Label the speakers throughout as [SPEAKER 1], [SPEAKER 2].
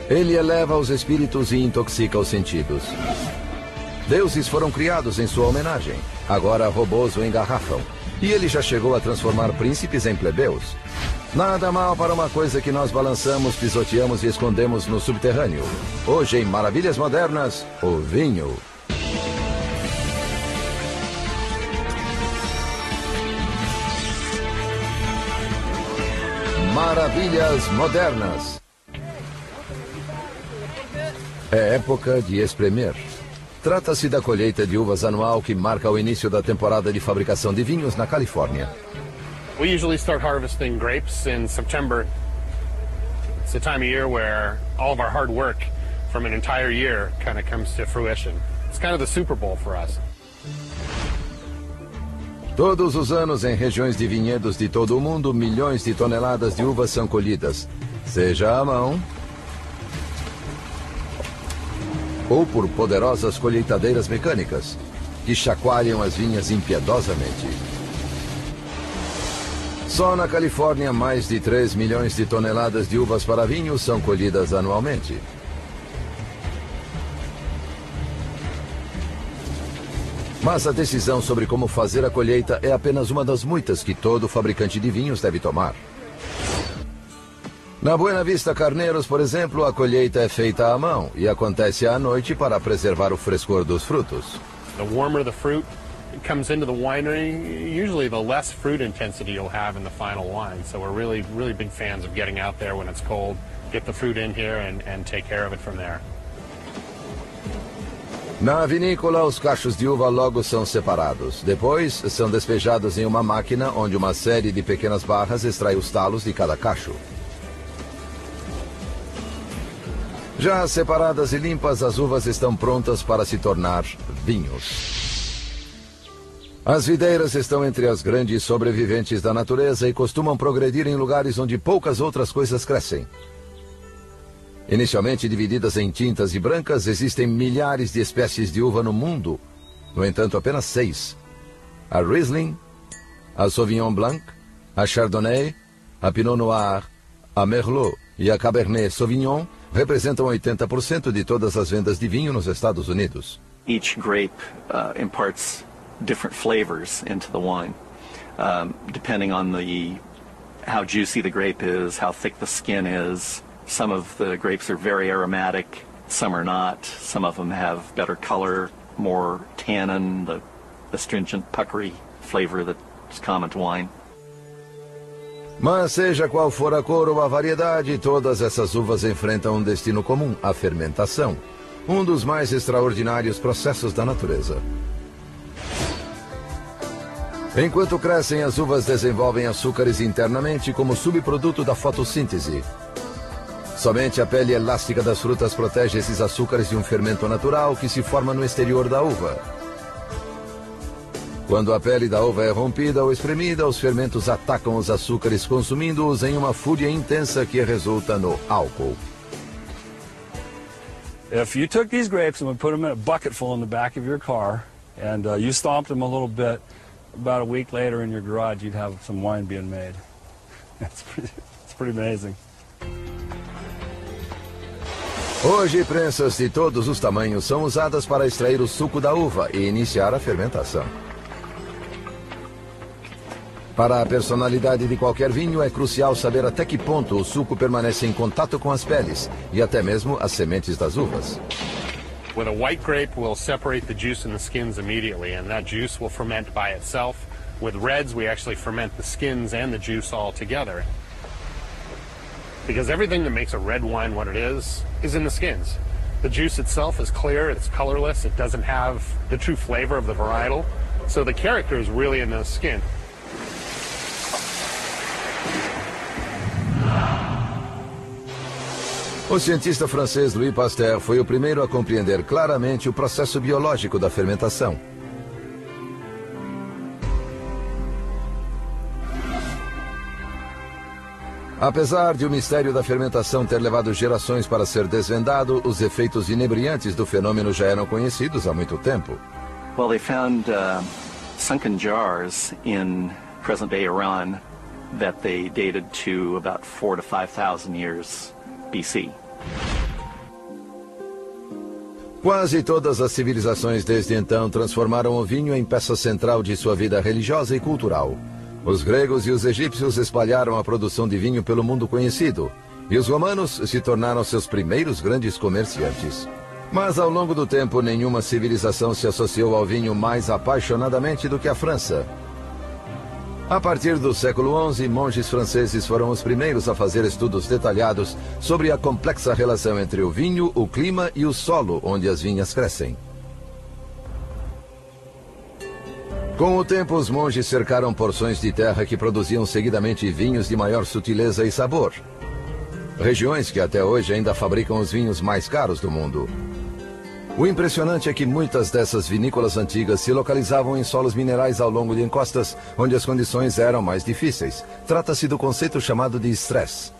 [SPEAKER 1] Ele eleva os espíritos e intoxica os sentidos. Deuses foram criados em sua homenagem. Agora robôs o engarrafam. E ele já chegou a transformar príncipes em plebeus. Nada mal para uma coisa que nós balançamos, pisoteamos e escondemos no subterrâneo. Hoje, em Maravilhas Modernas, o vinho. Maravilhas Modernas. É época de espremer. Trata-se da colheita de uvas anual que marca o início da temporada de fabricação de vinhos na Califórnia.
[SPEAKER 2] We usually start harvesting grapes in September. It's the time of year where all of our hard work from an entire year kind of comes to fruition. It's kind of the Super Bowl for us.
[SPEAKER 1] Todos os anos, em regiões de vinhedos de todo o mundo, milhões de toneladas de uvas são colhidas, seja à mão ou por poderosas colheitadeiras mecânicas, que chacoalham as vinhas impiedosamente. Só na Califórnia, mais de 3 milhões de toneladas de uvas para vinho são colhidas anualmente. Mas a decisão sobre como fazer a colheita é apenas uma das muitas que todo fabricante de vinhos deve tomar. Na Buena Vista Carneiros, por exemplo, a colheita é feita à mão e acontece à noite para preservar o frescor dos frutos.
[SPEAKER 2] The warmer the fruit comes into the winery, usually the less fruit intensity you'll have in the final wine. So we're really big fans of getting out there when it's cold, get the fruit in here and take care of it from there.
[SPEAKER 1] Na vinícola, os cachos de uva logo são separados. Depois, são despejados em uma máquina onde uma série de pequenas barras extrai os talos de cada cacho. Já separadas e limpas, as uvas estão prontas para se tornar vinhos. As videiras estão entre as grandes sobreviventes da natureza e costumam progredir em lugares onde poucas outras coisas crescem. Inicialmente divididas em tintas e brancas, existem milhares de espécies de uva no mundo. No entanto, apenas 6. A Riesling, a Sauvignon Blanc, a Chardonnay, a Pinot Noir, a Merlot e a Cabernet Sauvignon representam 80% de todas as vendas de vinho nos Estados Unidos.
[SPEAKER 3] Each grape imparts different flavors into the wine, depending on how juicy the grape is, how thick the skin is. Some of the grapes are very aromatic, some are not. Some of them have better color, more tannin, the astringent, puckery flavor that's common to wine.
[SPEAKER 1] Mas seja qual for a cor ou a variedade, todas essas uvas enfrentam um destino comum, a fermentação. Um dos mais extraordinários processos da natureza. Enquanto crescem, as uvas desenvolvem açúcares internamente como subproduto da fotossíntese. Somente a pele elástica das frutas protege esses açúcares de um fermento natural que se forma no exterior da uva. Quando a pele da uva é rompida ou espremida, os fermentos atacam os açúcares, consumindo-os em uma fúria intensa que resulta no álcool.
[SPEAKER 4] If you took these grapes and would put them in a bucket full in the back of your car, and you stomped them a little bit, about a week later in your garage, you'd have some wine being made. It's pretty amazing.
[SPEAKER 1] Hoje, prensas de todos os tamanhos são usadas para extrair o suco da uva e iniciar a fermentação. Para a personalidade de qualquer vinho, é crucial saber até que ponto o suco permanece em contato com as peles e até mesmo as sementes das uvas.
[SPEAKER 2] With a white grape, we'll separate the juice and the skins immediately, and that juice will ferment by itself. With reds, we actually ferment the skins and the juice all together. Because everything that makes a red wine what it is in the skins. The juice itself is clear, it's colorless, it doesn't have the true flavor of the varietal. So the character is really in the skin.
[SPEAKER 1] O cientista francês Louis Pasteur foi o primeiro a compreender claramente o processo biológico da fermentação. Apesar de o mistério da fermentação ter levado gerações para ser desvendado, os efeitos inebriantes do fenômeno já eram conhecidos há muito tempo.
[SPEAKER 3] Well, they found sunken jars in present-day Iran that they dated to about 4,000 to 5,000 years BC.
[SPEAKER 1] Quase todas as civilizações desde então transformaram o vinho em peça central de sua vida religiosa e cultural. Os gregos e os egípcios espalharam a produção de vinho pelo mundo conhecido, e os romanos se tornaram seus primeiros grandes comerciantes. Mas ao longo do tempo, nenhuma civilização se associou ao vinho mais apaixonadamente do que a França. A partir do século XI, monges franceses foram os primeiros a fazer estudos detalhados sobre a complexa relação entre o vinho, o clima e o solo onde as vinhas crescem. Com o tempo, os monges cercaram porções de terra que produziam seguidamente vinhos de maior sutileza e sabor. Regiões que até hoje ainda fabricam os vinhos mais caros do mundo. O impressionante é que muitas dessas vinícolas antigas se localizavam em solos minerais ao longo de encostas, onde as condições eram mais difíceis. Trata-se do conceito chamado de estresse.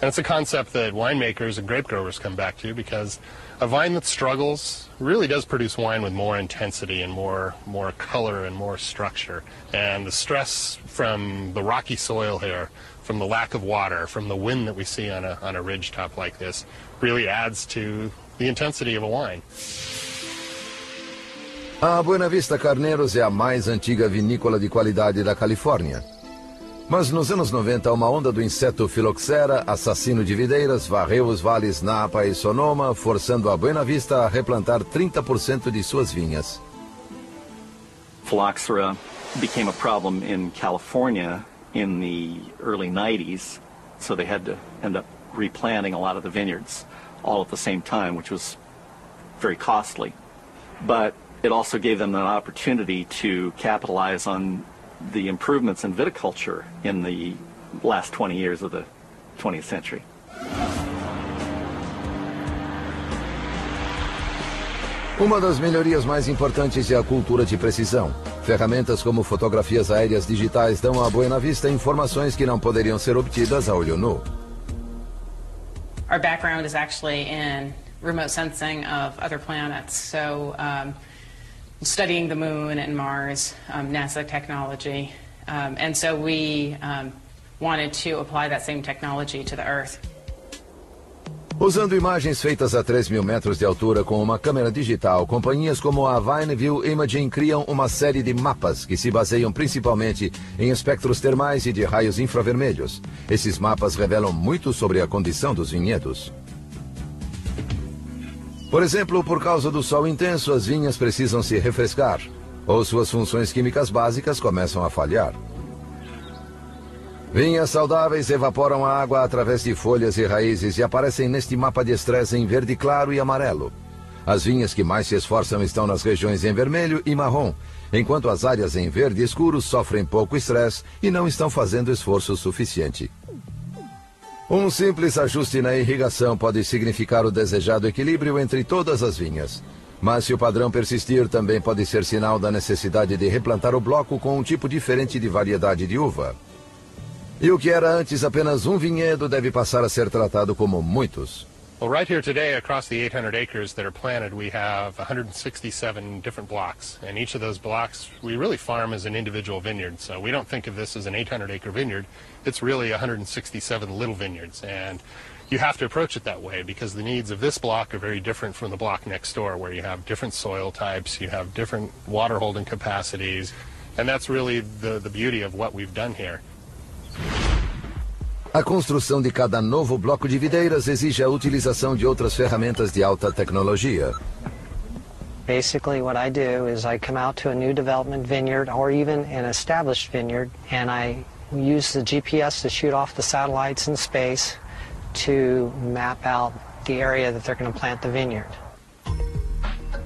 [SPEAKER 2] And it's a concept that winemakers and grape growers come back to, because a vine that struggles really does produce wine with more intensity and more color and more structure. And the stress from the rocky soil here, from the lack of water, from the wind that we see on a ridge top like this, really adds to the intensity of a wine.
[SPEAKER 1] A Buena Vista Carneiros é a mais antiga vinícola de qualidade da Califórnia. Mas nos anos 90, uma onda do inseto Phylloxera, assassino de videiras, varreu os vales Napa e Sonoma, forçando a Buena Vista a replantar 30% de suas vinhas.
[SPEAKER 3] Phylloxera became a problem in California in the early 90s, so they had to end up replanting a lot of the vineyards all at the same time, which was very costly. But it also gave them an opportunity to capitalize on the improvements in viticulture in the last 20 years of the 20th century.
[SPEAKER 1] Uma das melhorias mais importantes é a cultura de precisão. Ferramentas como fotografias aéreas digitais dão à Buena Vista informações que não poderiam ser obtidas a olho nu.
[SPEAKER 5] Our background is actually in remote sensing of other planets, so studying the moon and Mars, NASA technology, and so we wanted to apply that same technology to the Earth.
[SPEAKER 1] Usando imagens feitas a 3.000 metros de altura com uma câmera digital, companhias como a Vineview Imaging criam uma série de mapas que se baseiam principalmente em espectros termais e de raios infravermelhos. Esses mapas revelam muito sobre a condição dos vinhedos. Por exemplo, por causa do sol intenso, as vinhas precisam se refrescar, ou suas funções químicas básicas começam a falhar. Vinhas saudáveis evaporam a água através de folhas e raízes e aparecem neste mapa de estresse em verde claro e amarelo. As vinhas que mais se esforçam estão nas regiões em vermelho e marrom, enquanto as áreas em verde escuro sofrem pouco estresse e não estão fazendo esforço suficiente. Um simples ajuste na irrigação pode significar o desejado equilíbrio entre todas as vinhas. Mas se o padrão persistir, também pode ser sinal da necessidade de replantar o bloco com um tipo diferente de variedade de uva. E o que era antes apenas um vinhedo deve passar a ser tratado como muitos.
[SPEAKER 2] Well, right here today, across the 800 acres that are planted, we have 167 different blocks. And each of those blocks, we really farm as an individual vineyard. So we don't think of this as an 800-acre vineyard. It's really 167 little vineyards. And you have to approach it that way because the needs of this block are very different from the block next door, where you have different soil types, you have different water holding capacities. And that's really the beauty of what we've done here.
[SPEAKER 1] A construção de cada novo bloco de videiras exige a utilização de outras ferramentas de alta tecnologia.
[SPEAKER 6] Basically what I do is I come out to a new development vineyard or even an established vineyard and I use the GPS to shoot off the satellites in space to map out the area that they're going to plant the vineyard.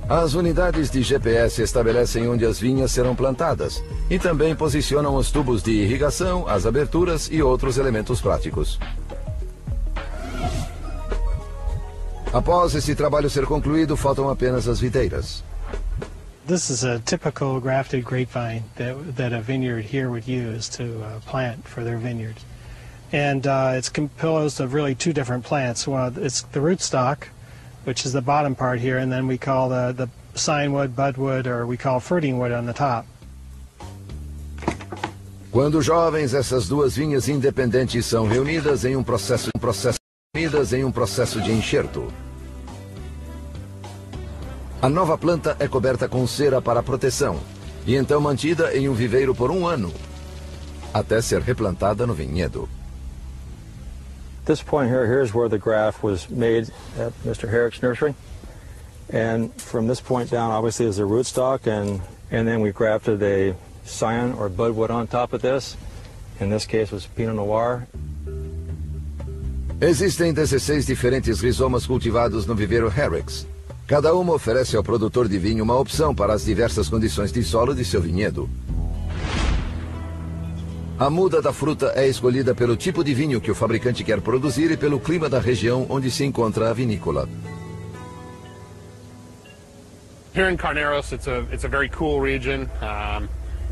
[SPEAKER 1] As unidades de GPS estabelecem onde as vinhas serão plantadas e também posicionam os tubos de irrigação, as aberturas e outros elementos práticos. Após esse trabalho ser concluído, faltam apenas as videiras.
[SPEAKER 7] This is a typical grafted grapevine that a vineyard here would use to plant for their vineyard. And it's composed of really two different plants. It's the rootstock, which is the bottom part here, and then we call the signwood, budwood, or we call fruiting wood on the top.
[SPEAKER 1] Quando jovens, essas duas vinhas independentes são reunidas em um processo de enxerto. A nova planta é coberta com cera para proteção e então mantida em um viveiro por 1 ano, até ser replantada no vinhedo.
[SPEAKER 8] This point here's where the graft was made at Mr. Herrick's nursery. And from this point down, obviously, is a rootstock, and then we grafted a scion or budwood on top of this. In this case, was Pinot Noir.
[SPEAKER 1] Existem 16 diferentes rizomas cultivados no viveiro Herrick's. Cada uma oferece ao produtor de vinho uma opção para as diversas condições de solo de seu vinhedo. A muda da fruta é escolhida pelo tipo de vinho que o fabricante quer produzir e pelo clima da região onde se encontra a vinícola.
[SPEAKER 2] Here in Carneros, it's a very cool region.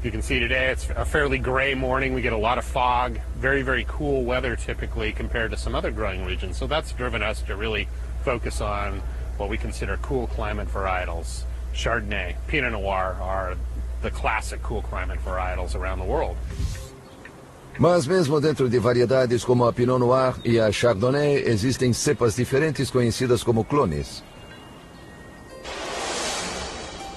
[SPEAKER 2] You can see today it's a fairly gray morning. We get a lot of fog, very, very cool weather typically compared to some other growing regions. So that's driven us to really focus on what we consider cool climate varietals. Chardonnay, Pinot Noir are the classic cool climate varietals around the world.
[SPEAKER 1] Mas mesmo dentro de variedades como a Pinot Noir e a Chardonnay, existem cepas diferentes conhecidas como clones.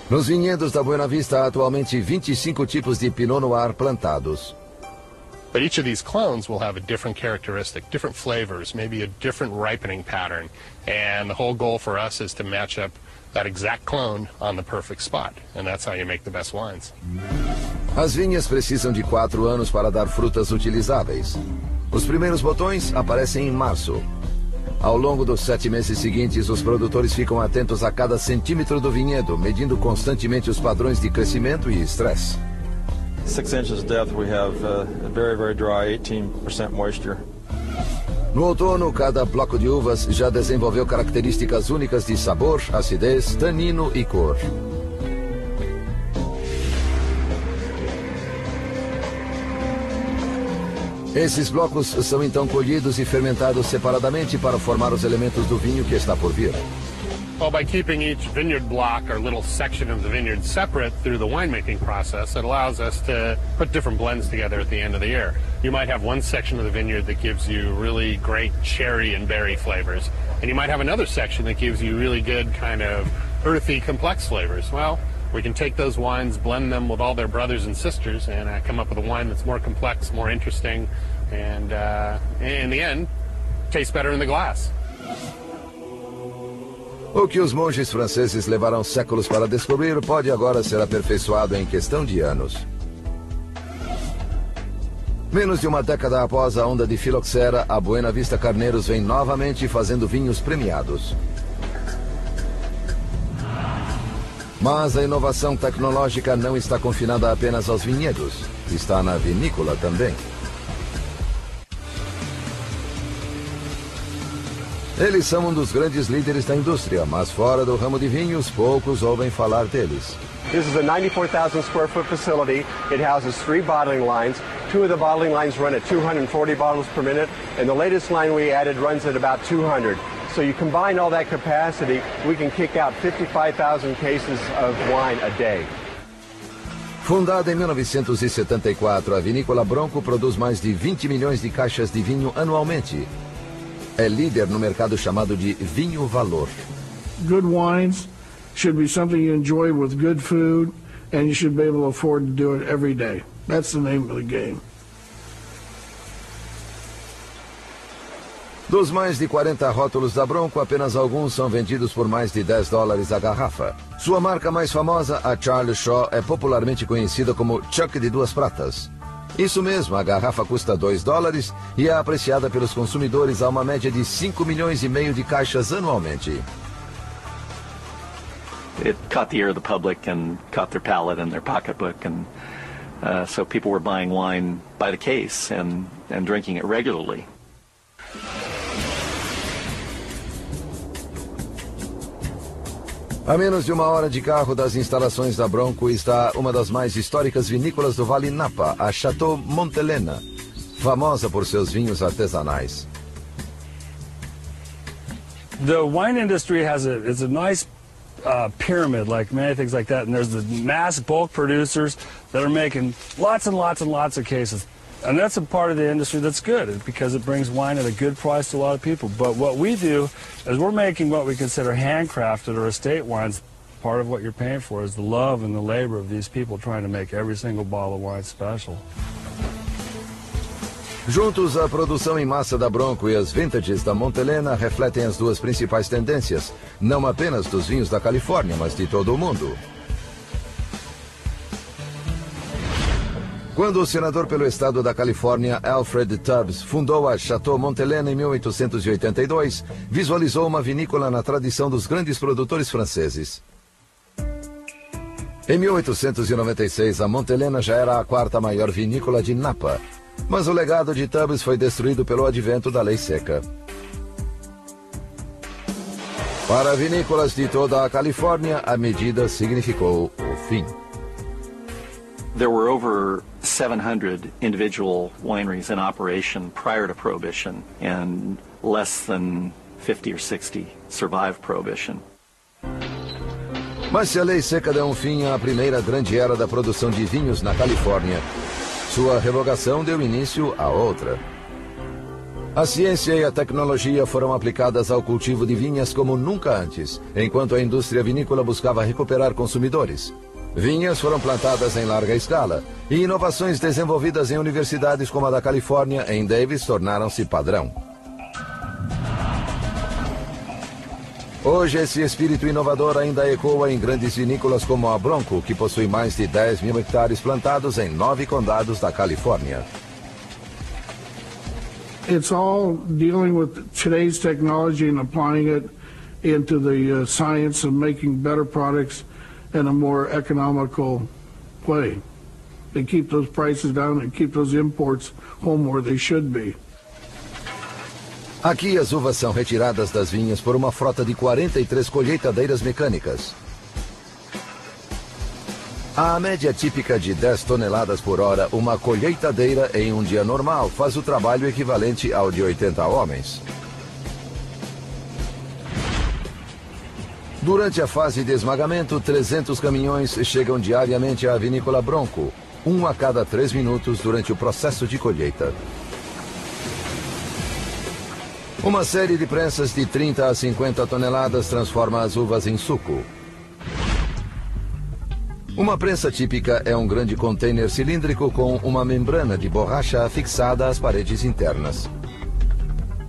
[SPEAKER 1] Nos vinhedos da Buena Vista há atualmente 25 tipos de Pinot Noir plantados.
[SPEAKER 2] But each of these clones will have a different characteristic, different flavors, maybe a different ripening pattern. And the whole goal for us is to match up that exact clone on the perfect spot. And that's how you make the best wines.
[SPEAKER 1] As vinhas precisam de 4 anos para dar frutas utilizáveis. Os primeiros botões aparecem em março. Ao longo dos 7 meses seguintes, os produtores ficam atentos a cada centímetro do vinhedo, medindo constantemente os padrões de crescimento e estresse.
[SPEAKER 8] 6 inches depth, we have very, very dry, 18% moisture.
[SPEAKER 1] No outono, cada bloco de uvas já desenvolveu características únicas de sabor, acidez, tanino e cor. Esses blocos são então colhidos e fermentados separadamente para formar os elementos do vinho que está por vir.
[SPEAKER 2] Well, by keeping each vineyard block or little section of the vineyard separate through the winemaking process, it allows us to put different blends together at the end of the year. You might have one section of the vineyard that gives you really great cherry and berry flavors, and you might have another section that gives you really good kind of earthy, complex flavors. Well, we can take those wines, blend them with all their brothers and sisters, and come up with a wine that's more complex, more interesting, and in the end, tastes better in the glass.
[SPEAKER 1] O que os monges franceses levaram séculos para descobrir pode agora ser aperfeiçoado em questão de anos. Menos de uma década após a onda de filoxera, a Buena Vista Carneros vem novamente fazendo vinhos premiados. Mas a inovação tecnológica não está confinada apenas aos vinhedos, está na vinícola também. Eles são dos grandes líderes da indústria, mas fora do ramo de vinhos, poucos ouvem falar deles.
[SPEAKER 9] This is a 94,000 square foot facility. It houses 3 bottling lines. 2 of the bottling lines run at 240 bottles per minute, and the latest line we added runs at about 200. So you combine all that capacity, we can kick out 55,000 cases of wine a day.
[SPEAKER 1] Fundada em 1974, a Vinícola Bronco produz mais de 20 milhões de caixas de vinho anualmente. É líder no mercado chamado de vinho valor.
[SPEAKER 10] Good wines should be something you enjoy with good food, and you should be able to afford to do it every day. That's the name of the game.
[SPEAKER 1] Dos mais de 40 rótulos da Bronco, apenas alguns são vendidos por mais de $10 a garrafa. Sua marca mais famosa, a Charles Shaw, é popularmente conhecida como Chuck de 2 pratas. Isso mesmo, a garrafa custa $2 e é apreciada pelos consumidores a uma média de 5,5 milhões de caixas anualmente.
[SPEAKER 3] It caught the ear of the public and caught their palate and their pocketbook, and so people were buying wine by the case and drinking it regularly.
[SPEAKER 1] A menos de 1 hora de carro das instalações da Bronco está uma das mais históricas vinícolas do Vale Napa, a Chateau Montelena, famosa por seus vinhos artesanais.
[SPEAKER 4] The wine industry has a nice pyramid, like many things like that, and there's the mass bulk producers that are making lots and lots and lots of cases. And that's a part of the industry that's good because it brings wine at a good price to a lot of people. But what we do is we're making what we consider handcrafted or estate wines. part of what you're paying for is the love and the labor of these people trying to make every single bottle of wine special.
[SPEAKER 1] Juntos, a produção em massa da Bronco e as vintages da Montelena refletem as duas principais tendências, não apenas dos vinhos da Califórnia, mas de todo o mundo. Quando o senador pelo estado da Califórnia, Alfred Tubbs, fundou a Chateau Montelena em 1882, visualizou uma vinícola na tradição dos grandes produtores franceses. Em 1896, a Montelena já era a quarta maior vinícola de Napa, mas o legado de Tubbs foi destruído pelo advento da lei seca. Para vinícolas de toda a Califórnia, a medida significou o fim.
[SPEAKER 3] There were over 700 individual wineries in operation prior to Prohibition, and less than 50 or 60 survived Prohibition.
[SPEAKER 1] Mas se a lei seca deu um fim à primeira grande era da produção de vinhos na Califórnia, sua revogação deu início a outra. A ciência e a tecnologia foram aplicadas ao cultivo de vinhas como nunca antes, enquanto a indústria vinícola buscava recuperar consumidores. Vinhas foram plantadas em larga escala, e inovações desenvolvidas em universidades como a da Califórnia, em Davis, tornaram-se padrão. Hoje, esse espírito inovador ainda ecoa em grandes vinícolas como a Bronco, que possui mais de 10 mil hectares plantados em 9 condados da Califórnia.
[SPEAKER 10] It's all dealing with today's technology and applying it into the science of making better products in a more economical way. They keep those prices down and keep those imports home where they should be.
[SPEAKER 1] Aqui as uvas são retiradas das vinhas por uma frota de 43 colheitadeiras mecânicas. A média típica de 10 toneladas por hora, uma colheitadeira em um dia normal faz o trabalho equivalente ao de 80 homens. Durante a fase de esmagamento, 300 caminhões chegam diariamente à vinícola Bronco, um a cada 3 minutos durante o processo de colheita. Uma série de prensas de 30 a 50 toneladas transforma as uvas em suco. Uma prensa típica é um grande container cilíndrico com uma membrana de borracha afixada às paredes internas.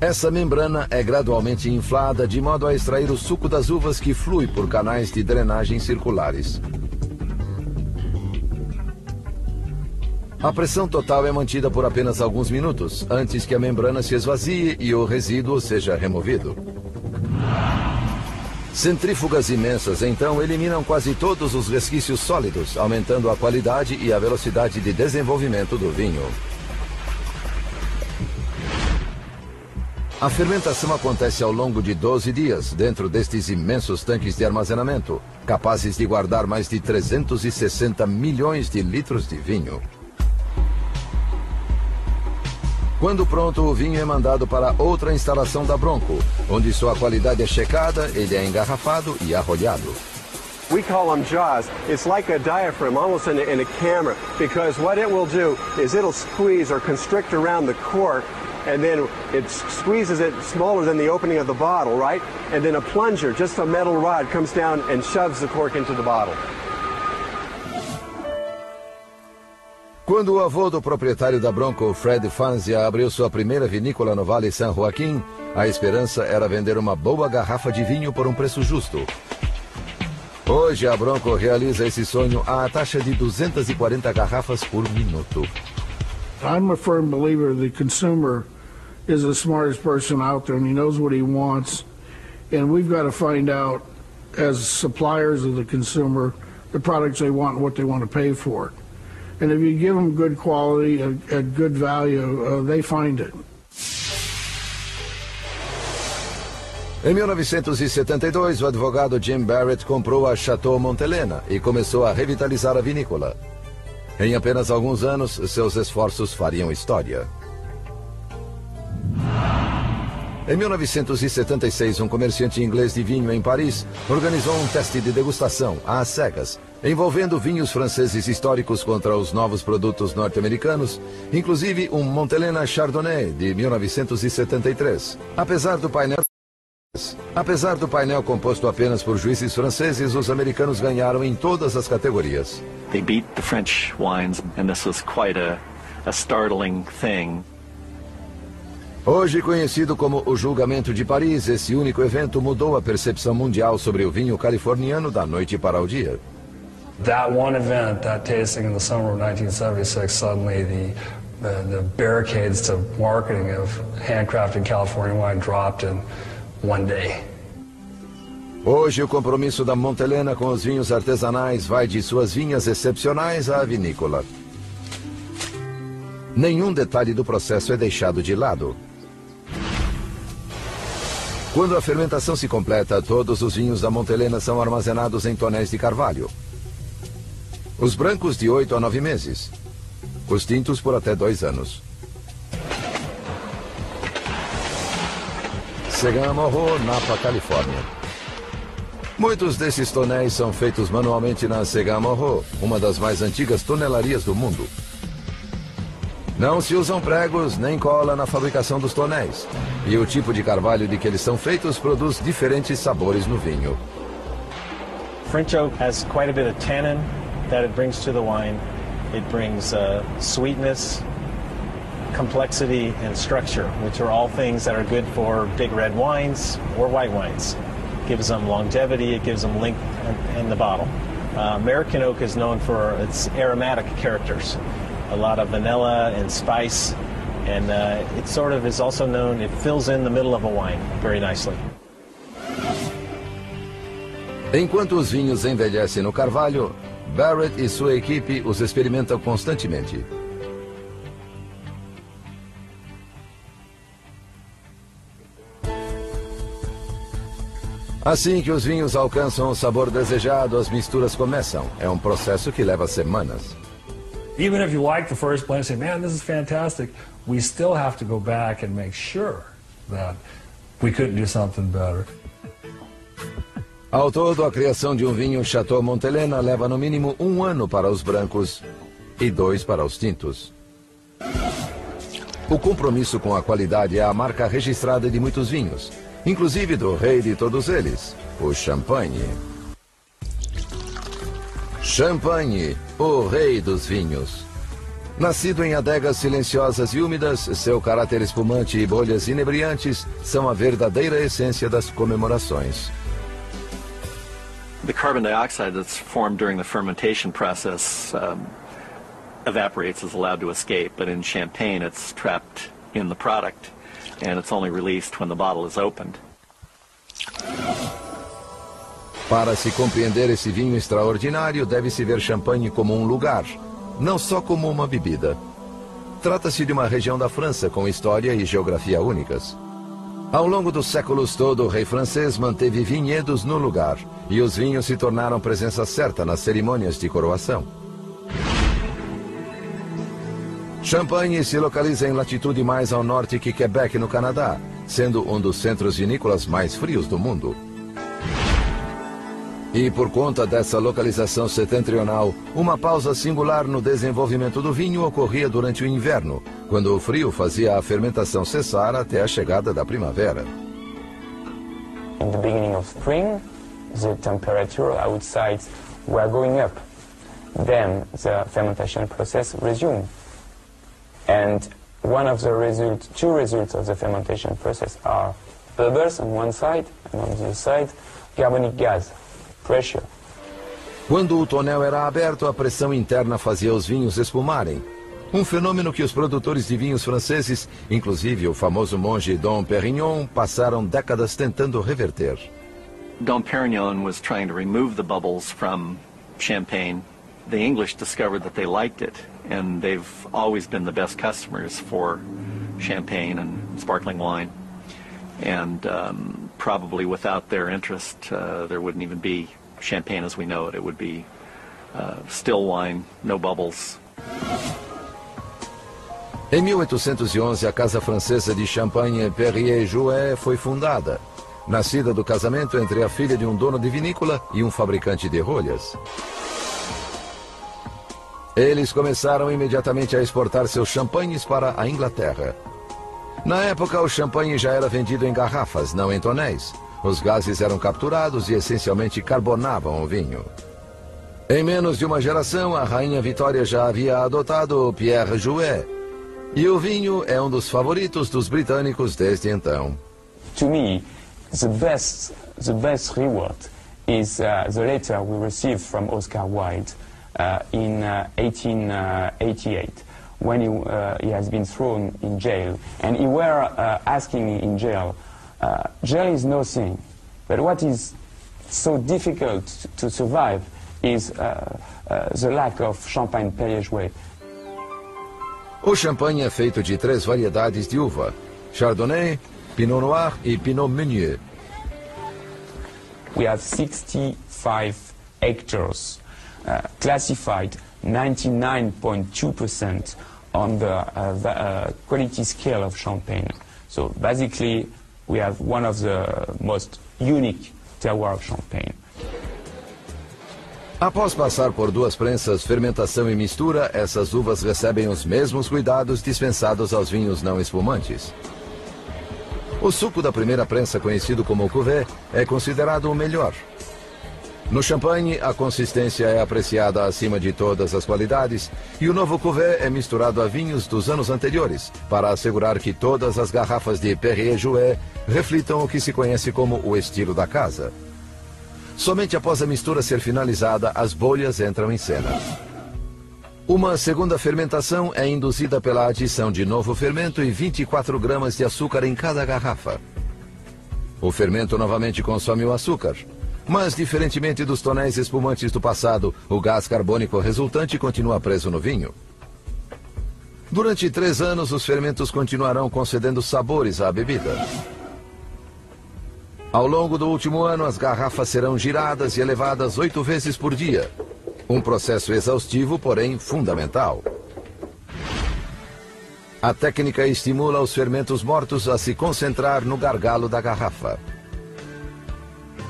[SPEAKER 1] Essa membrana é gradualmente inflada de modo a extrair o suco das uvas que flui por canais de drenagem circulares. A pressão total é mantida por apenas alguns minutos, antes que a membrana se esvazie e o resíduo seja removido. Centrífugas imensas, então, eliminam quase todos os resquícios sólidos, aumentando a qualidade e a velocidade de desenvolvimento do vinho. A fermentação acontece ao longo de 12 dias, dentro destes imensos tanques de armazenamento, capazes de guardar mais de 360 milhões de litros de vinho. Quando pronto, o vinho é mandado para outra instalação da Bronco, onde sua qualidade é checada, ele é engarrafado e arrolhado.
[SPEAKER 9] We call them jaws. It's like a diaphragm, almost in a camera, because what it will do is it'll squeeze or constrict around the cork, and then it squeezes it smaller than the opening of the bottle, right? And then a plunger, just a metal rod, comes down and shoves the cork into the bottle.
[SPEAKER 1] Quando o avô do proprietário da Bronco, Fred Fanzia, abriu sua primeira vinícola no Vale San Joaquim, a esperança era vender uma boa garrafa de vinho por um preço justo. Hoje, a Bronco realiza esse sonho à taxa de 240 garrafas por minuto.
[SPEAKER 10] I'm a firm believer the consumer is the smartest person out there and he knows what he wants. And we've got to find out, as suppliers of the consumer, the products they want and what they want to pay for it. And if you give them good quality at good value, they find it.
[SPEAKER 1] Em 1972, o advogado Jim Barrett comprou a Chateau Montelena e começou a revitalizar a vinícola. Em apenas alguns anos, seus esforços fariam história. Em 1976, um comerciante inglês de vinho em Paris organizou um teste de degustação, às cegas, envolvendo vinhos franceses históricos contra os novos produtos norte-americanos, inclusive um Montelena Chardonnay de 1973. Apesar do painel, Apesar do painel composto apenas por juízes franceses, os americanos ganharam em todas as categorias.
[SPEAKER 3] They beat the French wines, and this was quite a startling thing.
[SPEAKER 1] Hoje conhecido como o Julgamento de Paris, esse único evento mudou a percepção mundial sobre o vinho californiano da noite para o dia.
[SPEAKER 4] That one event, that tasting in the summer of 1976, suddenly the barricades to marketing of handcrafted California wine dropped in one day.
[SPEAKER 1] Hoje o compromisso da Montelena com os vinhos artesanais vai de suas vinhas excepcionais à vinícola. Nenhum detalhe do processo é deixado de lado. Quando a fermentação se completa, todos os vinhos da Montelena são armazenados em tonéis de carvalho. Os brancos de 8 a 9 meses. Os tintos por até 2 anos. Sagamore, Napa, Califórnia. Muitos desses tonéis são feitos manualmente na Sagamore, uma das mais antigas tonelarias do mundo. Não se usam pregos nem cola na fabricação dos tonéis. E o tipo de carvalho de que eles são feitos produz diferentes sabores no vinho.
[SPEAKER 11] French oak has quite a bit of tannin that it brings to the wine. It brings sweetness, complexity, and structure, which are all things that are good for big red wines or white wines. It gives them longevity, it gives them length in the bottle. American oak is known for its aromatic characters. A lot of vanilla and spice, and it sort of is also known, it fills in the middle of a wine very nicely.
[SPEAKER 1] Enquanto os vinhos envelhecem no carvalho, Barrett e sua equipe os experimentam constantemente. Assim que os vinhos alcançam o sabor desejado, as misturas começam. É um processo que leva semanas.
[SPEAKER 4] Even if you like the first blend and say, man, this is fantastic, we still have to go back and make sure that we couldn't do something better.
[SPEAKER 1] Ao todo, a criação de um vinho Chateau Montelena leva no mínimo 1 ano para os brancos e 2 para os tintos. O compromisso com a qualidade é a marca registrada de muitos vinhos, inclusive do rei de todos eles, o champanhe. Champanhe, o rei dos vinhos. Nascido em adegas silenciosas e úmidas, seu caráter espumante e bolhas inebriantes são a verdadeira essência das comemorações.
[SPEAKER 3] The carbon dioxide that's formed during the fermentation process evaporates, is allowed to escape, but in champagne it's trapped in the product and it's only released when the bottle is opened.
[SPEAKER 1] Para se compreender esse vinho extraordinário, deve-se ver champanhe como um lugar, não só como uma bebida. Trata-se de uma região da França com história e geografia únicas. Ao longo dos séculos todo, o rei francês manteve vinhedos no lugar, e os vinhos se tornaram presença certa nas cerimônias de coroação. Champagne se localiza em latitude mais ao norte que Quebec, no Canadá, sendo um dos centros vinícolas mais frios do mundo. E por conta dessa localização setentrional, uma pausa singular no desenvolvimento do vinho ocorria durante o inverno, quando o frio fazia a fermentação cessar até a chegada da primavera.
[SPEAKER 12] In the beginning of spring, the temperature outside were going up. Then the fermentation process resumed. And one of the two results of the fermentation process are bubbles on one side, and on the other side, carbonic gas. Pressure.
[SPEAKER 1] Quando o tonel era aberto, a pressão interna fazia os vinhos espumarem. Um fenômeno que os produtores de vinhos franceses, inclusive o famoso monge Dom Pérignon, passaram décadas tentando reverter.
[SPEAKER 3] Dom Pérignon was trying to remove the bubbles from champagne. The English discovered that they liked it, and they've always been the best customers for champagne and sparkling wine. And probably without their interest, there wouldn't even be champagne as we know it. It would be still wine, no bubbles.
[SPEAKER 1] Em 1811, a Casa Francesa de Champagne Perrier-Jouët foi fundada, nascida do casamento entre a filha de um dono de vinícola e um fabricante de rolhas. Eles começaram imediatamente a exportar seus champanhes para a Inglaterra. Na época, o champanhe já era vendido em garrafas, não em tonéis, Os gases eram capturados e essencialmente carbonavam o vinho. Em menos de uma geração, a Rainha Vitória já havia adotado o Pierre Jouet. E o vinho é um dos favoritos dos britânicos desde então.
[SPEAKER 12] To me, the best reward is the letter we received from Oscar Wilde in 1888, when he has been thrown in jail. And he were asking in jail, jail is nothing, but what is so difficult to survive is the lack of Champagne Perrier-Jouët.
[SPEAKER 1] O champanhe é feito de 3 variedades de uva: Chardonnay, Pinot Noir e Pinot Meunier.
[SPEAKER 12] We have 65 hectares, classified 99.2% on the quality scale of Champagne. So basically, we have one of the most unique terroir of Champagne.
[SPEAKER 1] Após passar por 2 prensas, fermentação e mistura, essas uvas recebem os mesmos cuidados dispensados aos vinhos não espumantes. O suco da primeira prensa, conhecido como cuvée, é considerado o melhor. No champanhe, a consistência é apreciada acima de todas as qualidades e o novo cuvée é misturado a vinhos dos anos anteriores para assegurar que todas as garrafas de Perrier-Jouët reflitam o que se conhece como o estilo da casa. Somente após a mistura ser finalizada, as bolhas entram em cena. Uma segunda fermentação é induzida pela adição de novo fermento e 24 gramas de açúcar em cada garrafa. O fermento novamente consome o açúcar, mas, diferentemente dos tonéis espumantes do passado, o gás carbônico resultante continua preso no vinho. Durante 3 anos, os fermentos continuarão concedendo sabores à bebida. Ao longo do último ano, as garrafas serão giradas e elevadas 8 vezes por dia. Um processo exaustivo, porém fundamental. A técnica estimula os fermentos mortos a se concentrar no gargalo da garrafa.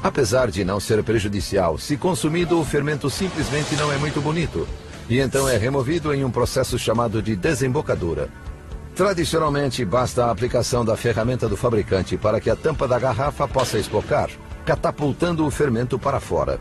[SPEAKER 1] Apesar de não ser prejudicial, se consumido, o fermento simplesmente não é muito bonito, e então é removido em um processo chamado de desembocadura. Tradicionalmente, basta a aplicação da ferramenta do fabricante para que a tampa da garrafa possa espocar, catapultando o fermento para fora.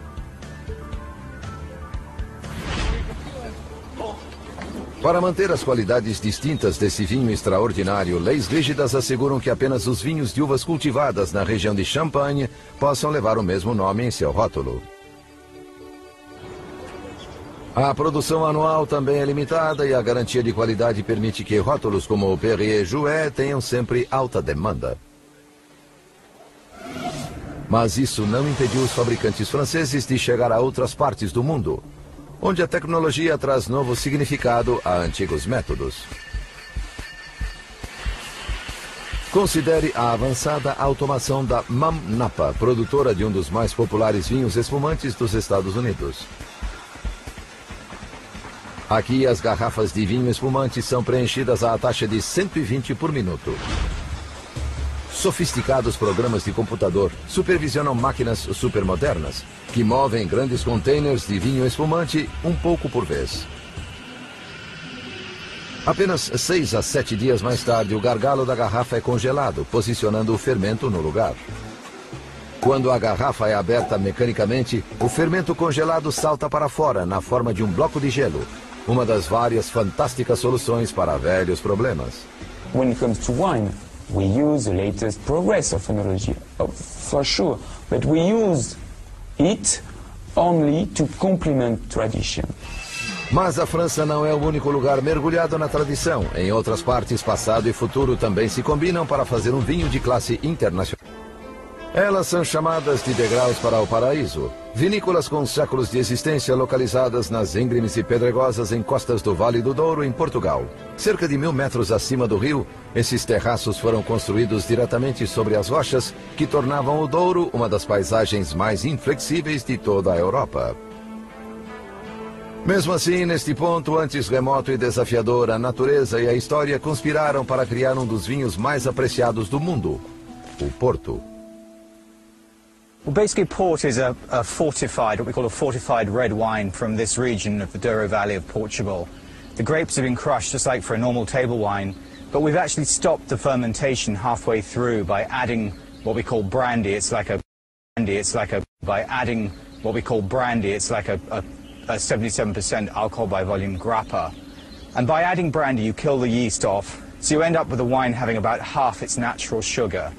[SPEAKER 1] Para manter as qualidades distintas desse vinho extraordinário, leis rígidas asseguram que apenas os vinhos de uvas cultivadas na região de Champagne possam levar o mesmo nome em seu rótulo. A produção anual também é limitada e a garantia de qualidade permite que rótulos como o Perrier-Jouët tenham sempre alta demanda. Mas isso não impediu os fabricantes franceses de chegar a outras partes do mundo, onde a tecnologia traz novo significado a antigos métodos. Considere a avançada automação da Mam Napa, produtora de um dos mais populares vinhos espumantes dos Estados Unidos. Aqui, as garrafas de vinho espumante são preenchidas à taxa de 120 por minuto. Sofisticados programas de computador supervisionam máquinas supermodernas, que movem grandes containers de vinho espumante um pouco por vez. Apenas 6 a 7 dias mais tarde, o gargalo da garrafa é congelado, posicionando o fermento no lugar. Quando a garrafa é aberta mecanicamente, o fermento congelado salta para fora na forma de um bloco de gelo, uma das várias fantásticas soluções para velhos problemas.
[SPEAKER 12] When it comes to wine, we use the latest progress of technology, for sure, but we use it only to complement tradition.
[SPEAKER 1] Mas a França não é o único lugar mergulhado na tradição. Em outras partes, passado e futuro também se combinam para fazer um vinho de classe internacional. Elas são chamadas de degraus para o paraíso. Vinícolas com séculos de existência localizadas nas íngremes e pedregosas encostas do Vale do Douro, em Portugal. Cerca de 1000 metros acima do rio, esses terraços foram construídos diretamente sobre as rochas que tornavam o Douro uma das paisagens mais inflexíveis de toda a Europa. Mesmo assim, neste ponto, antes remoto e desafiador, a natureza e a história conspiraram para criar um dos vinhos mais apreciados do mundo, o Porto.
[SPEAKER 13] Well, basically port is a fortified, what we call a fortified red wine from this region of the Douro Valley of Portugal. The grapes have been crushed just like for a normal table wine, but we've actually stopped the fermentation halfway through by adding what we call brandy, it's like a by adding what we call brandy, it's like a 77% alcohol by volume grappa. And by adding brandy, you kill the yeast off, so you end up with the wine having about half its natural sugar.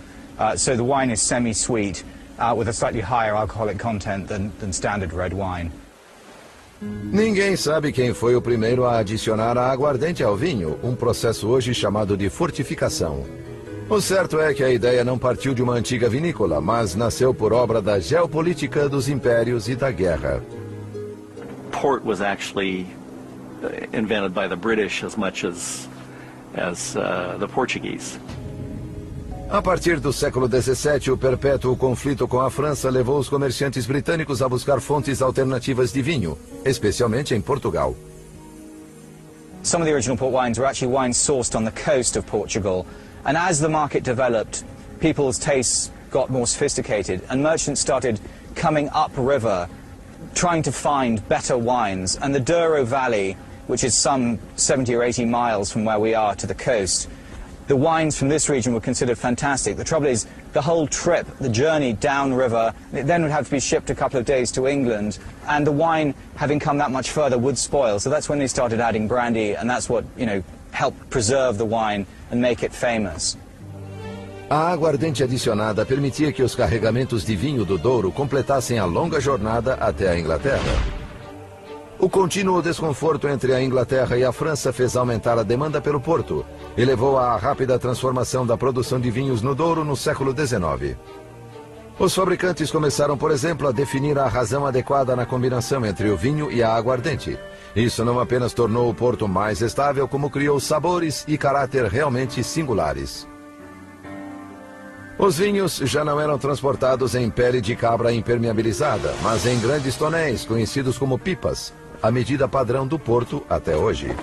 [SPEAKER 13] So the wine is semi-sweet, with a slightly higher alcoholic content than standard red wine.
[SPEAKER 1] Ninguém sabe quem foi o primeiro a adicionar a aguardente ao vinho, um processo hoje chamado de fortificação. O certo é que a ideia não partiu de uma antiga vinícola, mas nasceu por obra da geopolítica dos impérios e da guerra.
[SPEAKER 3] Port was actually invented by the British as much as the Portuguese.
[SPEAKER 1] A partir do século XVII, o perpétuo conflito com a França levou os comerciantes britânicos a buscar fontes alternativas de vinho, especialmente em Portugal.
[SPEAKER 13] Some of the original port wines were actually wines sourced on the coast of Portugal, and as the market developed, people's tastes got more sophisticated, and merchants started coming upriver, trying to find better wines, and the Douro Valley, which is some 70 or 80 miles from where we are to the coast, the wines from this region were considered fantastic. The trouble is, the whole trip, the journey downriver, it then would have to be shipped a couple of days to England, and the wine, having come that much further, would spoil. So that's when they started adding brandy, and that's what, you know, helped preserve the wine and make it famous.
[SPEAKER 1] A aguardente adicionada permitia que os carregamentos de vinho do Douro completassem a longa jornada até a Inglaterra. O contínuo desconforto entre a Inglaterra e a França fez aumentar a demanda pelo porto e levou à rápida transformação da produção de vinhos no Douro no século XIX. Os fabricantes começaram, por exemplo, a definir a razão adequada na combinação entre o vinho e a aguardente. Isso não apenas tornou o porto mais estável, como criou sabores e caráter realmente singulares. Os vinhos já não eram transportados em pele de cabra impermeabilizada, mas em grandes tonéis, conhecidos como pipas, a medida padrão do porto até hoje.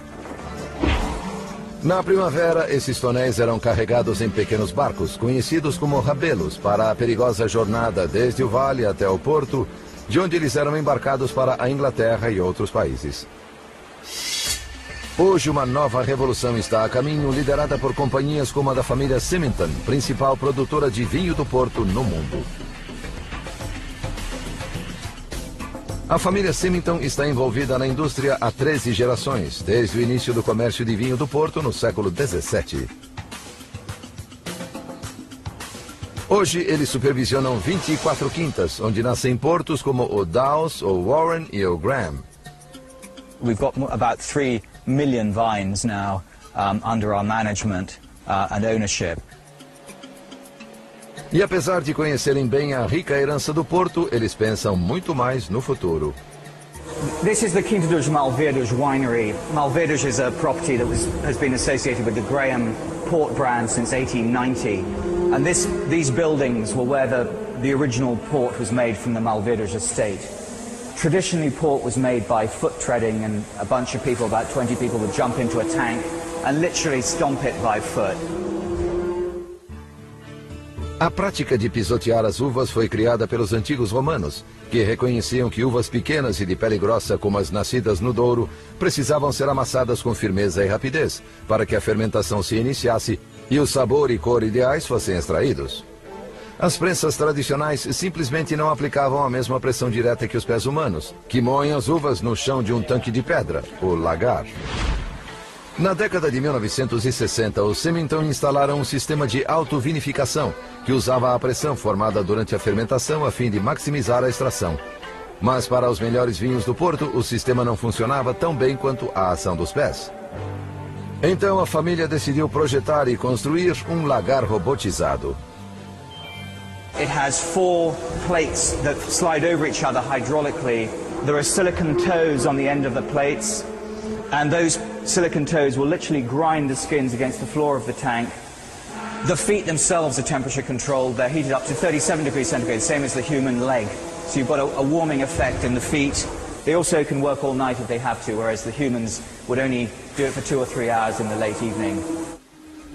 [SPEAKER 1] Na primavera, esses tonéis eram carregados em pequenos barcos, conhecidos como rabelos, para a perigosa jornada desde o vale até o porto, de onde eles eram embarcados para a Inglaterra e outros países. Hoje, uma nova revolução está a caminho, liderada por companhias como a da família Symington, principal produtora de vinho do Porto no mundo. A família Symington está envolvida na indústria há 13 gerações, desde o início do comércio de vinho do Porto no século XVII. Hoje, eles supervisionam 24 quintas, onde nascem portos como o Dowes, o Warren e o Graham.
[SPEAKER 13] We've got about 3 million vines now under our management and ownership.
[SPEAKER 1] E apesar de conhecerem bem a rica herança do Porto, eles pensam muito mais no futuro.
[SPEAKER 13] This is the Quinta dos Malvedos winery. Malvedos is a property that has been associated with the Graham port brand since 1890. And these buildings were where the original port was made from the Malvedos estate. Traditionally, port was made by foot treading, and a bunch of people, about 20 people, would jump into a tank and literally stomp it by foot.
[SPEAKER 1] A prática de pisotear as uvas foi criada pelos antigos romanos, que reconheciam que uvas pequenas e de pele grossa, como as nascidas no Douro, precisavam ser amassadas com firmeza e rapidez, para que a fermentação se iniciasse e o sabor e cor ideais fossem extraídos. As prensas tradicionais simplesmente não aplicavam a mesma pressão direta que os pés humanos, que moem as uvas no chão de um tanque de pedra, o lagar. Na década de 1960, os Symington instalaram um sistema de autovinificação, que usava a pressão formada durante a fermentação a fim de maximizar a extração. Mas para os melhores vinhos do Porto, o sistema não funcionava tão bem quanto a ação dos pés. Então a família decidiu projetar e construir um lagar robotizado.
[SPEAKER 13] It has 4 plates that slide over each other hydraulically. There are silicon toes on the end of the plates, and those silicon toes will literally grind the skins against the floor of the tank. The feet themselves are temperature controlled. They're heated up to 37 degrees centigrade, same as the human leg. So you've got a warming effect in the feet. They also can work all night if they have to, whereas the humans would only do it for 2 or 3 hours in the late evening.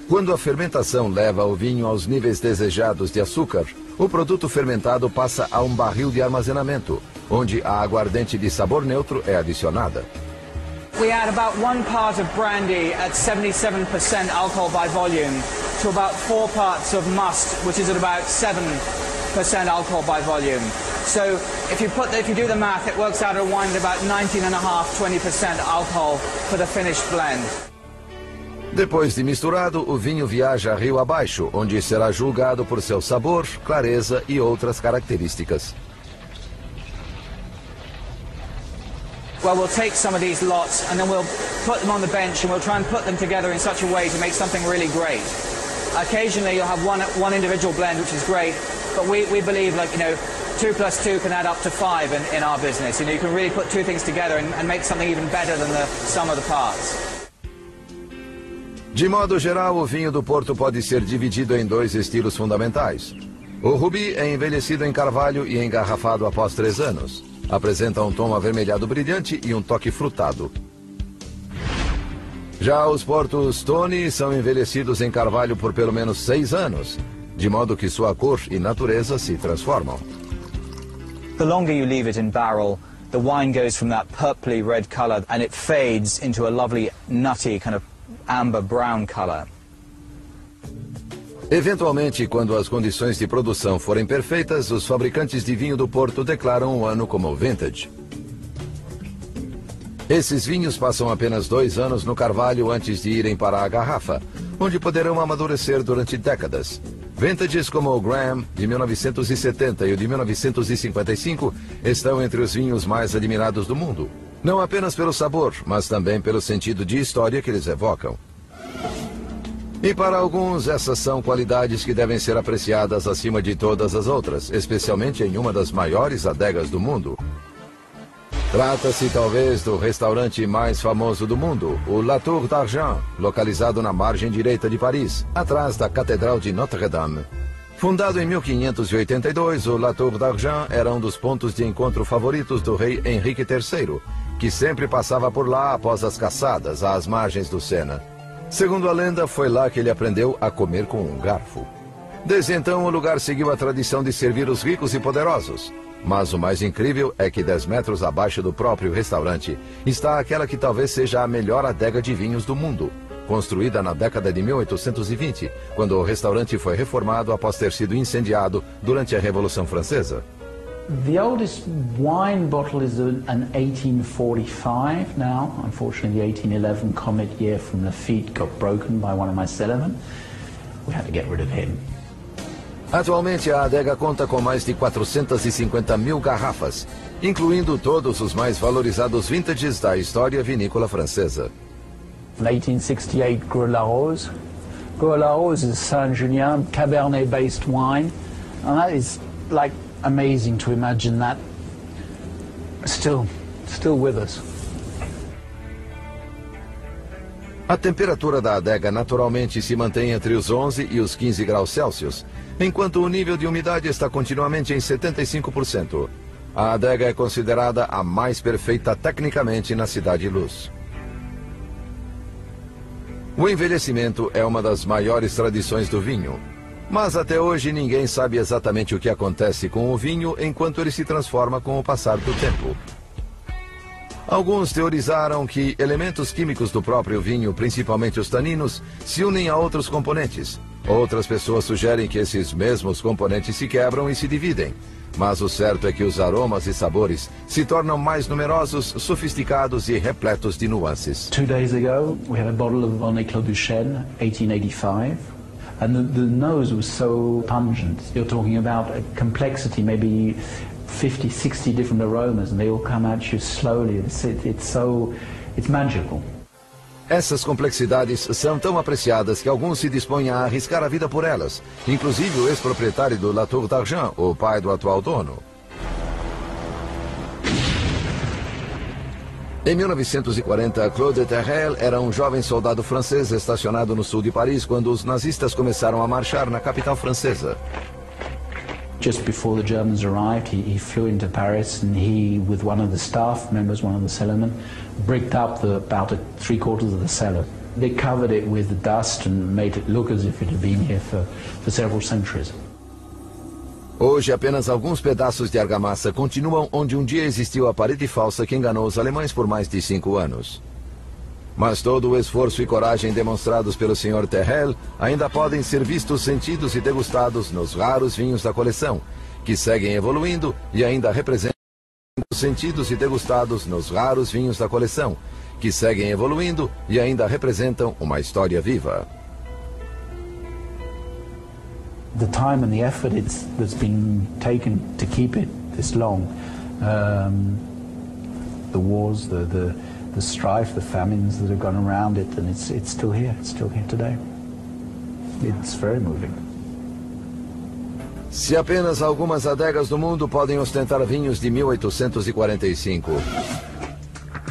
[SPEAKER 1] Quando a fermentação leva o vinho aos níveis desejados de açúcar, o produto fermentado passa a um barril de armazenamento, onde a aguardente de sabor neutro é adicionada.
[SPEAKER 13] We add about 1 part of brandy at 77% alcohol by volume, to about 4 parts of must, which is at about 7% alcohol by volume. So if you do the math, it works out a wine at about 19.5–20% alcohol for the finished blend.
[SPEAKER 1] Depois de misturado, o vinho viaja rio abaixo, onde será julgado por seu sabor, clareza e outras características.
[SPEAKER 13] Well, we'll take some of these lots and then we'll put them on the bench and we'll try and put them together in such a way to make something really great. Occasionally you'll have one individual blend, which is great, but we believe, like, 2 plus 2 can add up to 5 in our business. You can really put two things together and make something even better than the sum of the parts.
[SPEAKER 1] De modo geral, o vinho do Porto pode ser dividido em 2 estilos fundamentais. O Ruby é envelhecido em carvalho e engarrafado após 3 anos. Apresenta um tom avermelhado brilhante e um toque frutado. Já os Portos Tony são envelhecidos em carvalho por pelo menos 6 anos, de modo que sua cor e natureza se transformam.
[SPEAKER 13] The longer you leave it in barrel, the wine goes from that purpley red color and it fades into a lovely nutty kind of amber brown color.
[SPEAKER 1] Eventualmente, quando as condições de produção forem perfeitas, os fabricantes de vinho do Porto declaram o ano como vintage. Esses vinhos passam apenas 2 anos no carvalho antes de irem para a garrafa, onde poderão amadurecer durante décadas. Vintages como o Graham, de 1970, e o de 1955, estão entre os vinhos mais admirados do mundo. Não apenas pelo sabor, mas também pelo sentido de história que eles evocam. E para alguns, essas são qualidades que devem ser apreciadas acima de todas as outras, especialmente em uma das maiores adegas do mundo. Trata-se talvez do restaurante mais famoso do mundo, o La Tour d'Argent, localizado na margem direita de Paris, atrás da Catedral de Notre-Dame. Fundado em 1582, o La Tour d'Argent era um dos pontos de encontro favoritos do rei Henrique III, que sempre passava por lá após as caçadas às margens do Sena. Segundo a lenda, foi lá que ele aprendeu a comer com um garfo. Desde então, o lugar seguiu a tradição de servir os ricos e poderosos. Mas o mais incrível é que 10 metros abaixo do próprio restaurante está aquela que talvez seja a melhor adega de vinhos do mundo, construída na década de 1820, quando o restaurante foi reformado após ter sido incendiado durante a Revolução Francesa.
[SPEAKER 14] The oldest wine bottle is an 1845 now. Unfortunately, the 1811 comet year from Lafitte got broken by one of my cellarmen. We had to get rid of him.
[SPEAKER 1] Atualmente, a adega conta com mais de 450 mil garrafas, incluindo todos os mais valorizados vintages da história vinícola francesa.
[SPEAKER 14] 1868 Gros La Rose. Gros La Rose is Saint-Julien Cabernet-based wine, and that is like amazing to imagine that still with us.
[SPEAKER 1] A temperatura da adega naturalmente se mantém entre os 11 e os 15 graus Celsius, enquanto o nível de umidade está continuamente em 75%. A adega é considerada a mais perfeita tecnicamente na Cidade Luz. O envelhecimento é uma das maiores tradições do vinho. Mas até hoje ninguém sabe exatamente o que acontece com o vinho enquanto ele se transforma com o passar do tempo. Alguns teorizaram que elementos químicos do próprio vinho, principalmente os taninos, se unem a outros componentes. Outras pessoas sugerem que esses mesmos componentes se quebram e se dividem. Mas o certo é que os aromas e sabores se tornam mais numerosos, sofisticados e repletos de nuances.
[SPEAKER 14] 2 days ago, we had a bottle of Bonnet-Claude Duchesne, 1885. And the nose was so pungent. You're talking about a complexity, maybe 50, 60 different aromas, and they all come at you slowly. It's magical.
[SPEAKER 1] Essas complexidades são tão apreciadas que alguns se dispõem a arriscar a vida por elas, inclusive o ex-proprietário do La Tour d'Argent, o pai do atual dono. Em 1940, Claude Terrel era um jovem soldado francês estacionado no sul de Paris quando os nazistas começaram a marchar na capital francesa.
[SPEAKER 14] Just before the Germans arrived, he flew into Paris, and he, with one of the staff members, one of the cellarmen, bricked up about 3/4 of the cellar. They covered it with dust and made it look as if it had been here for several centuries.
[SPEAKER 1] Hoje, apenas alguns pedaços de argamassa continuam onde um dia existiu a parede falsa que enganou os alemães por mais de 5 anos. Mas todo o esforço e coragem demonstrados pelo Sr. Terrell ainda podem ser vistos, sentidos e degustados nos raros vinhos da coleção, que seguem evoluindo e ainda representam sentidos e degustados nos raros vinhos da coleção, que seguem evoluindo e ainda representam uma história viva.
[SPEAKER 14] The time and the effort that's been taken to keep it this long, the wars, the strife, the famines that have gone around it, and it's still here. It's still here today. It's very moving.
[SPEAKER 1] Se apenas algumas adegas do mundo podem ostentar vinhos de 1845.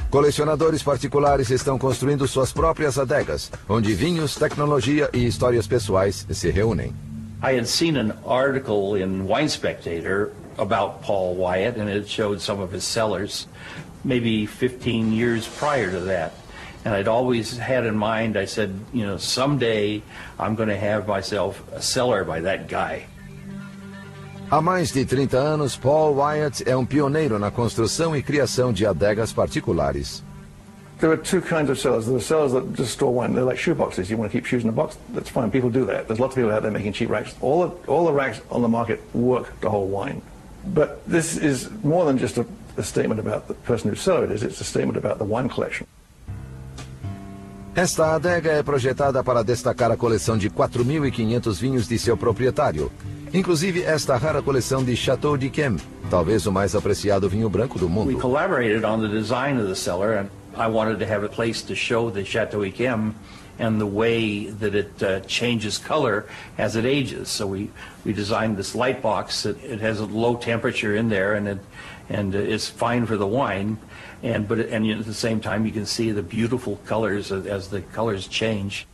[SPEAKER 1] Colecionadores particulares estão construindo suas próprias adegas, onde vinhos, tecnologia e histórias pessoais se reúnem.
[SPEAKER 15] I had seen an article in Wine Spectator about Paul Wyatt, and it showed some of his cellars, maybe 15 years prior to that. And I'd always had in mind, I said, you know, someday I'm going to have myself a cellar by that guy.
[SPEAKER 1] Há mais de 30 anos, Paul Wyatt é pioneiro na construção e criação de adegas particulares.
[SPEAKER 16] There are two kinds of cellars. There are cellars that just store wine. They're like shoe boxes. You want to keep shoes in a box, that's fine. People do that. There's lots of people out there making cheap racks. All the racks on the market work to hold wine. But this is more than just a statement about the person whose cellar it is. It's a statement about the wine collection.
[SPEAKER 1] Esta adega é projetada para destacar a coleção de 4.500 vinhos de seu proprietário. Inclusive esta rara coleção de Chateau d'Yquem, talvez o mais apreciado vinho branco do mundo.
[SPEAKER 15] We collaborated on the design of the cellar, and I wanted to have a place to show the Chateau d'Yquem and the way that it changes color as it ages. So we designed this light box. It has a low temperature in there, and it's fine for the wine. And at the same time, you can see the beautiful colors as the colors change.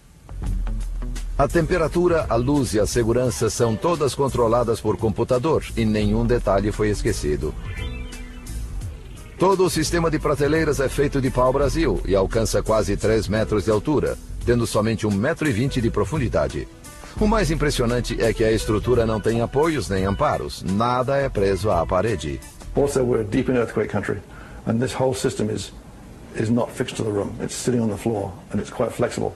[SPEAKER 1] A temperatura, a luz e a segurança são todas controladas por computador e nenhum detalhe foi esquecido. Todo o sistema de prateleiras é feito de pau-brasil e alcança quase 3 metros de altura, tendo somente 1,20 m de profundidade. O mais impressionante é que a estrutura não tem apoios nem amparos, nada é preso à parede.
[SPEAKER 16] Also, we're deep in earthquake country, and this whole system is not fixed to the room. It's sitting on the floor, and it's quite flexible.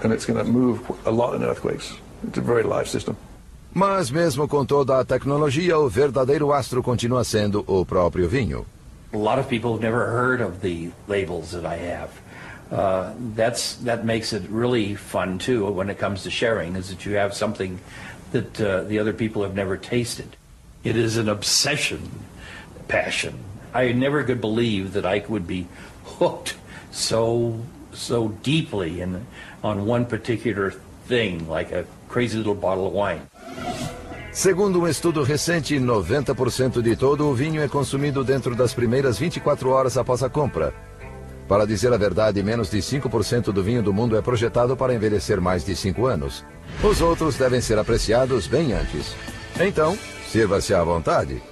[SPEAKER 16] And it's going to move a lot in earthquakes. It's a very live system.
[SPEAKER 1] Mas mesmo com toda a tecnologia, o verdadeiro astro continua sendo o próprio vinho.
[SPEAKER 15] A lot of people have never heard of the labels that I have. That makes it really fun too when it comes to sharing, is that you have something that the other people have never tasted. It is an obsession, passion. I never could believe that I would be hooked so deeply on one particular thing, like a crazy little bottle of wine.
[SPEAKER 1] Segundo um estudo recente, 90% de todo o vinho é consumido dentro das primeiras 24 horas após a compra. Para dizer a verdade, menos de 5% do vinho do mundo é projetado para envelhecer mais de 5 anos. Os outros devem ser apreciados bem antes. Então, sirva-se à vontade.